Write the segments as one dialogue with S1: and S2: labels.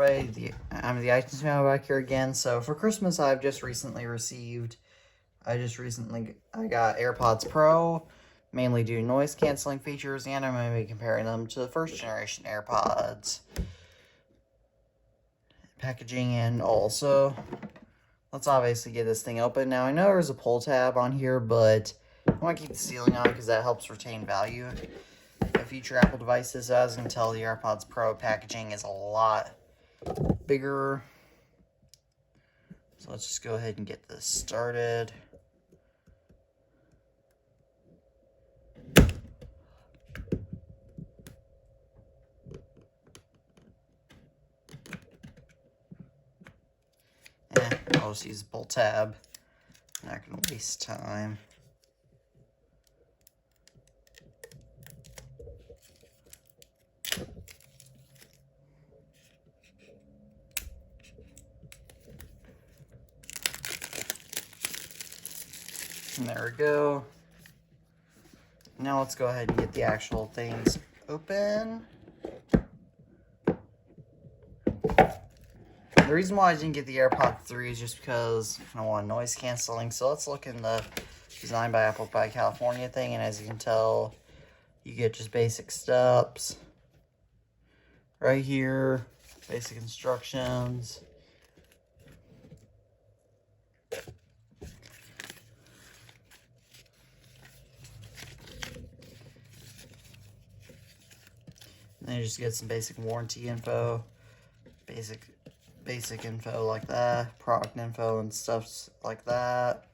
S1: everybody, I'm the iTunes man back here again. So for Christmas, I got AirPods Pro, mainly due to noise canceling features, and I'm going to be comparing them to the first generation AirPods. Packaging, and also, let's obviously get this thing open. Now I know there's a pull tab on here, but I want to keep the sealing on because that helps retain value of future Apple devices. So as you can tell, the AirPods Pro packaging is a lot bigger. So let's just go ahead and get this started. I'll just use the pull tab. I'm not going to waste time. And there we go. Now let's go ahead and get the actual things open. The reason why I didn't get the AirPods 3 is just because I want noise canceling. So let's look in the Designed by Apple by California thing, and as you can tell, you get just basic steps right here, basic instructions. And then you just get some basic warranty info, basic info like that, product info and stuff like that.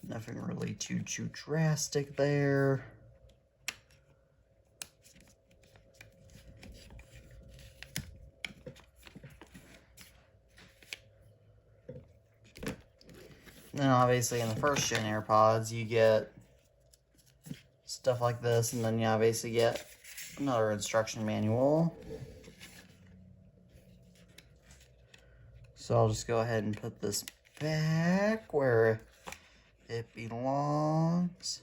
S1: Nothing really too drastic there. And then obviously in the first gen AirPods you get stuff like this, and then you obviously get another instruction manual. So I'll just go ahead and put this back where it belongs.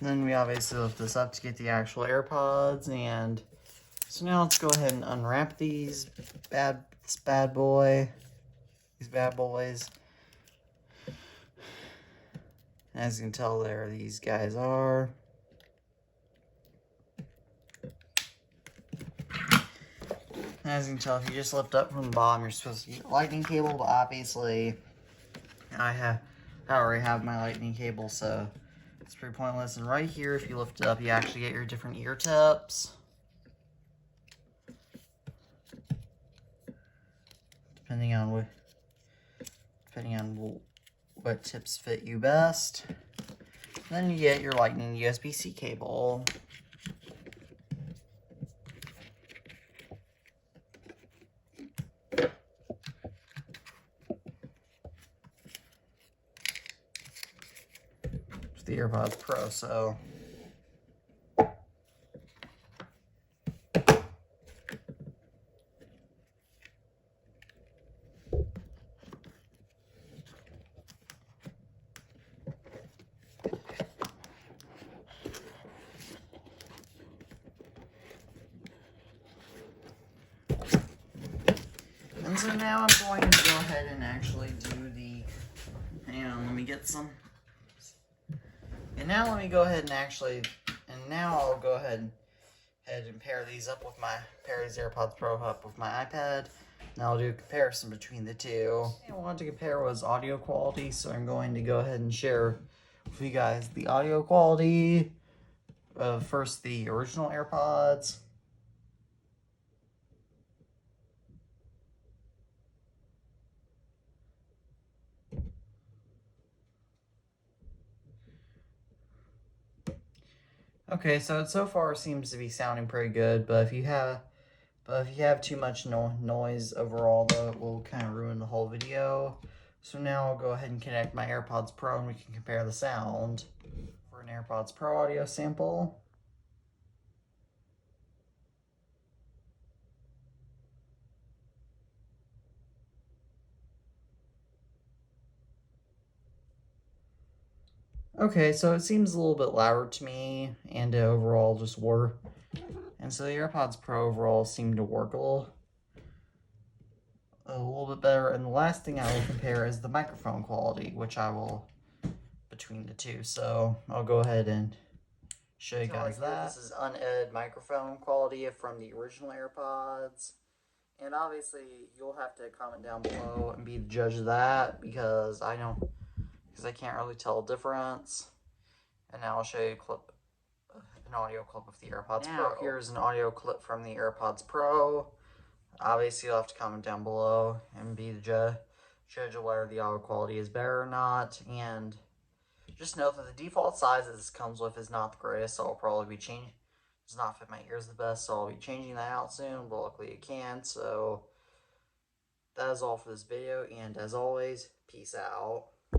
S1: And then we obviously lift this up to get the actual AirPods, and so now let's go ahead and unwrap these bad boys. As you can tell, there these guys are. As you can tell, if you just lift up from the bottom, you're supposed to get a lightning cable, but obviously I already have my lightning cable, so it's pretty pointless. And right here, if you lift it up, you actually get your different ear tips. Depending on what tips fit you best. And then you get your lightning USB-C cable. It's the AirPods Pro, so and so now I'm going to go ahead and actually do the, hang on, let me get some. And now let me go ahead and now I'll go ahead and pair these AirPods Pro up with my iPad. Now I'll do a comparison between the two. What I wanted to compare was audio quality, so I'm going to go ahead and share with you guys the audio quality of first the original AirPods. Okay, so it so far seems to be sounding pretty good, but if you have too much noise overall, though, it will kind of ruin the whole video. So now I'll go ahead and connect my AirPods Pro and we can compare the sound for an AirPods Pro audio sample. Okay, so it seems a little bit louder to me, and overall just work. And so the AirPods Pro overall seem to work a little bit better. And the last thing I will compare is the microphone quality, which I will between the two. So I'll go ahead and show you guys that. This is unedited microphone quality from the original AirPods. And obviously you'll have to comment down below and be the judge of that because I can't really tell a difference. And now I'll show you an audio clip of the AirPods Pro. Here's an audio clip from the AirPods Pro. Obviously, you'll have to comment down below and be the judge of whether the audio quality is better or not. And just note that the default size that this comes with is not the greatest, so I'll probably be changing. Does not fit my ears the best, so I'll be changing that out soon. But luckily, it can. So that is all for this video, and as always, peace out.